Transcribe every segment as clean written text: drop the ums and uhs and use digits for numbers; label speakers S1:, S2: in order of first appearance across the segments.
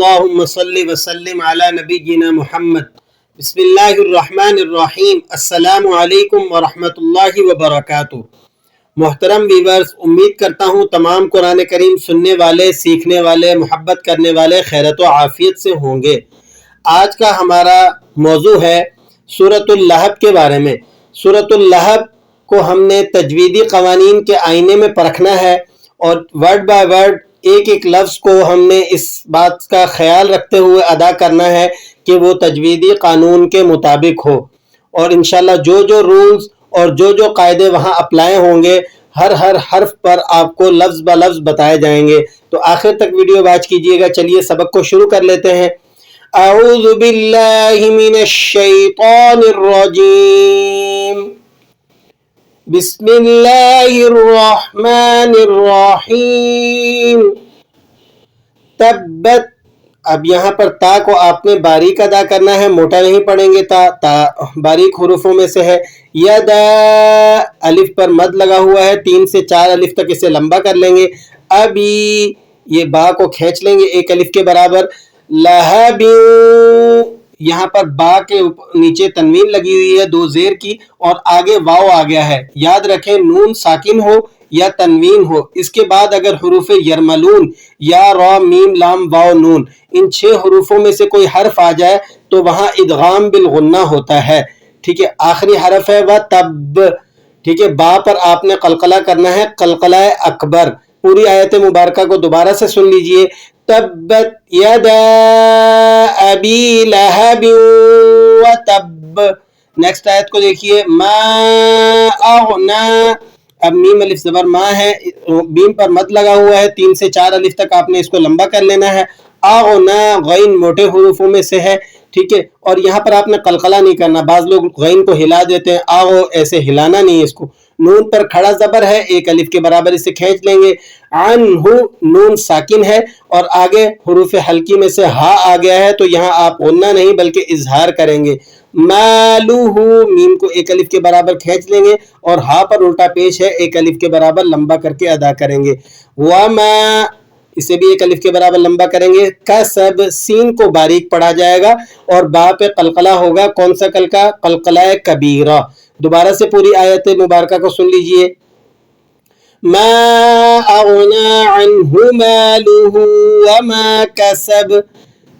S1: اللہم صلی وسلم علی نبینا محمد۔ بسم اللہ الرحمن الرحیم۔ السلام علیکم ورحمۃ اللہ وبرکاتہ۔ محترم ویورز، امید کرتا ہوں تمام قرآن کریم سننے والے، سیکھنے والے، محبت کرنے والے خیرت و عافیت سے ہوں گے۔ آج کا ہمارا موضوع ہے سورۃ اللہب کے بارے میں۔ سورۃ اللہب کو ہم نے تجویدی قوانین کے آئینے میں پرکھنا ہے اور ورڈ بائی ورڈ ایک ایک لفظ کو ہم نے اس بات کا خیال رکھتے ہوئے ادا کرنا ہے کہ وہ تجویدی قانون کے مطابق ہو، اور انشاءاللہ جو رولز اور جو قاعدے وہاں اپلائی ہوں گے، ہر حرف پر آپ کو لفظ با لفظ بتائے جائیں گے۔ تو آخر تک ویڈیو واچ کیجئے گا۔ چلیے سبق کو شروع کر لیتے ہیں۔ اعوذ باللہ من الشیطان الرجیم، بسم اللہ الرحمن الرحیم۔ تبت، اب یہاں پر تا کو آپ نے باریک ادا کرنا ہے، موٹا نہیں پڑھیں گے۔ تا باریک حروفوں میں سے ہے۔ یدا، الف پر مد لگا ہوا ہے، 3 سے 4 الف تک اسے لمبا کر لیں گے۔ ابی، یہ با کو کھینچ لیں گے 1 الف کے برابر۔ لہب، یہاں پر با کے نیچے تنوین لگی ہوئی ہے 2 زیر کی، اور آگے واو آ گیا ہے۔ یاد رکھیں نون ساکن ہو یا تنوین ہو، اس کے بعد اگر حروف یرملون یا را میم لام واو نون ان 6 حروفوں میں سے کوئی حرف آ جائے تو وہاں ادغام بالغنہ ہوتا ہے۔ ٹھیک ہے، آخری حرف ہے وَتَبْ۔ ٹھیک ہے، با پر آپ نے قلقلہ کرنا ہے، قلقلہ اکبر۔ پوری آیت مبارکہ کو دوبارہ سے سن لیجئے۔ تبت یدا ابی لہب وتب۔ نیکسٹ آیت کو دیکھیے۔ ما اغنا، اب میم الف زبر ما ہے، میم پر مد لگا ہوا ہے، 3 سے 4 الف تک آپ نے اس کو لمبا کر لینا ہے۔ اغنا، غین موٹے حروفوں میں سے ہے۔ ٹھیک ہے، اور یہاں پر آپ نے قلقلہ نہیں کرنا، بعض لوگ غین کو ہلا دیتے ہیں، آغو ایسے ہلانا نہیں ہے اس کو۔ نون پر کھڑا زبر ہے 1 الف کے برابر، اسے کھینچ لیں گے۔ عنہ، نون ساکن ہے اور آگے حروف حلقی میں سے ہا آ گیا ہے، تو یہاں آپ غنہ نہیں بلکہ اظہار کریں گے۔ مالہ، میم کو 1 الف کے برابر کھینچ لیں گے اور ہا پر الٹا پیش ہے 1 الف کے برابر لمبا کر کے ادا کریں گے۔ وما، اسے بھی 1 الف کے برابر لمبا کریں گے۔ کسب، سین کو باریک پڑھا جائے گا اور با پہ قلقلہ ہوگا۔ کون سا قلقلہ؟ قلقلہ کبیرہ۔ دوبارہ سے پوری آیت مبارکہ کو سن لیجئے۔ ما اغنا عنہ مالہ وما کسب۔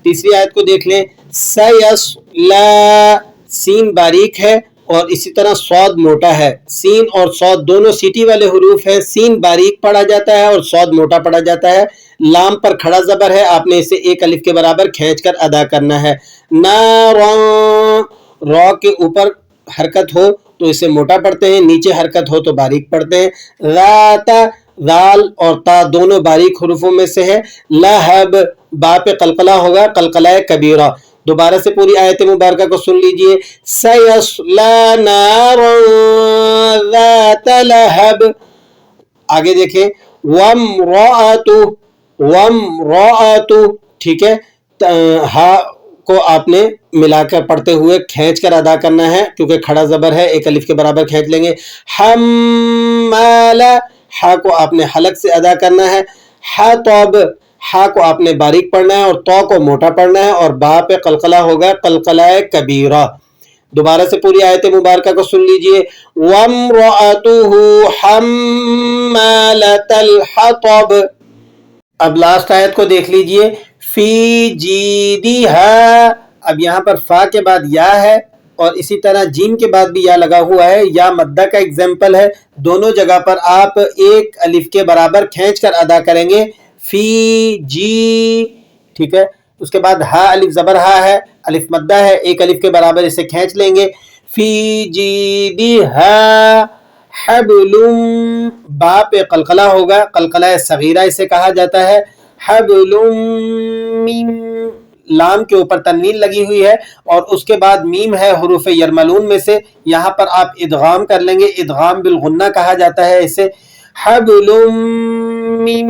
S1: تیسری آیت کو دیکھ لیں۔ سیصلا، سین باریک ہے اور اسی طرح صاد موٹا ہے۔ سین اور صاد دونوں سیٹی والے حروف ہیں، سین باریک پڑھا جاتا ہے اور صاد موٹا پڑھا جاتا ہے۔ لام پر کھڑا زبر ہے، آپ نے اسے 1 الف کے برابر کھینچ کر ادا کرنا ہے۔ نارا، را کے اوپر حرکت ہو تو اسے موٹا پڑھتے ہیں، نیچے حرکت ہو تو باریک پڑھتے ہیں۔ ذات، ذال اور تا دونوں باریک حروفوں میں سے ہے۔ لہب، با پہ قلقلہ ہوگا، قلقلہ کبیرہ۔ دوبارہ سے پوری آیت مبارکہ کو سن لیجئے۔ سیصلا نارا ذات لہب۔ آگے دیکھیں۔ وامرأتہ، وامرأتہ، ٹھیک ہے، ہا کو آپ نے ملا کر پڑھتے ہوئے کھینچ کر ادا کرنا ہے کیونکہ کھڑا زبر ہے، 1 الف کے برابر کھینچ لیں گے۔ حمالہ، ہا کو آپ نے حلق سے ادا کرنا ہے۔ حطب، ہا کو آپ نے باریک پڑھنا ہے اور تو کو موٹا پڑھنا ہے اور با پہ قلقلہ ہوگا، قلقلہ کبیرہ۔ دوبارہ سے پوری آیت مبارکہ کو سن لیجئے۔ وَامْرَأَتُهُ حَمَّالَةَ الْحَطَبِ۔ اب لاسٹ آیت کو دیکھ لیجئے۔ فی جیدہا، اب یہاں پر فا کے بعد یا ہے اور اسی طرح جیم کے بعد بھی یا لگا ہوا ہے، یا مدہ کا ایگزامپل ہے، دونوں جگہ پر آپ 1 الف کے برابر کھینچ کر ادا کریں گے۔ فی جی، ٹھیک ہے، اس کے بعد ہا الف زبر ہا ہے، الف مدہ ہے، 1 الف کے برابر اسے کھینچ لیں گے۔ فی جیدہا حبل، با پہ قلقلہ ہوگا، قلقلہ صغیرہ اسے کہا جاتا ہے۔ حبل من، لام کے اوپر تنوین لگی ہوئی ہے اور اس کے بعد میم ہے حروف یرملون میں سے، یہاں پر آپ ادغام کر لیں گے، ادغام بالغنہ کہا جاتا ہے اسے۔ حبل من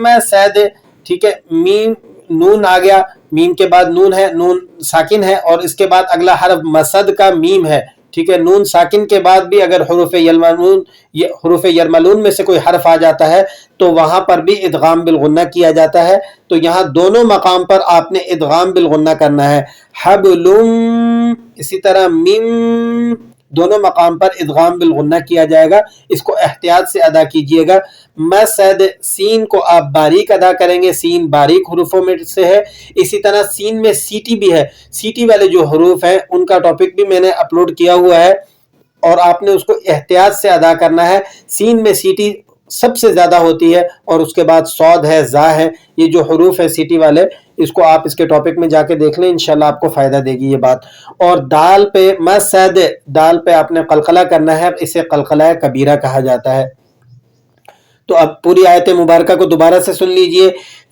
S1: مسد، ٹھیک ہے، میم نون آ گیا، میم کے بعد نون ہے، نون ساکن ہے اور اس کے بعد اگلا حرف مسد کا میم ہے، ٹھیک ہے، نون ساکن کے بعد بھی اگر حروف یرملون میں سے کوئی حرف آ جاتا ہے تو وہاں پر بھی ادغام بالغنہ کیا جاتا ہے. تو یہاں دونوں مقام پر آپ نے ادغام بالغنہ کرنا ہے. حبلم، اسی طرح میم، دونوں مقام پر ادغام بالغنہ کیا جائے گا. اس کو احتیاط سے ادا کیجئے گا. مسد، سین کو آپ باریک ادا کریں گے، سین باریک حروفوں میں سے ہے. اسی طرح سین میں سیٹی بھی ہے. سیٹی والے جو حروف ہیں ان کا ٹاپک بھی میں نے اپلوڈ کیا ہوا ہے اور آپ نے اس کو احتیاط سے ادا کرنا ہے. سین میں سیٹی سب سے زیادہ ہوتی ہے اور اس کے بعد صاد ہے، زا ہے. یہ جو حروف ہے سیٹی والے، اس کو آپ اس کے ٹاپک میں جا کے دیکھ لیں، انشاءاللہ آپ کو فائدہ دے گی یہ بات. اور دال پہ مسد، دال پہ آپ نے قلقلہ کرنا ہے، اسے قلقلہ کبیرہ کہا جاتا ہے. تو اب پوری آیت مبارکہ کو دوبارہ سے سن لیجئے.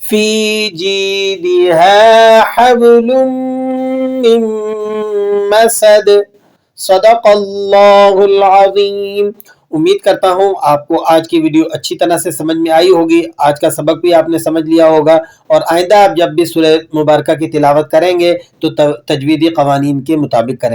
S1: فی جیدہا حبل من مسد، صدق اللہ العظیم. امید کرتا ہوں آپ کو آج کی ویڈیو اچھی طرح سے سمجھ میں آئی ہوگی، آج کا سبق بھی آپ نے سمجھ لیا ہوگا، اور آئندہ آپ جب بھی سورہ مبارکہ کی تلاوت کریں گے تو تجویدی قوانین کے مطابق کریں.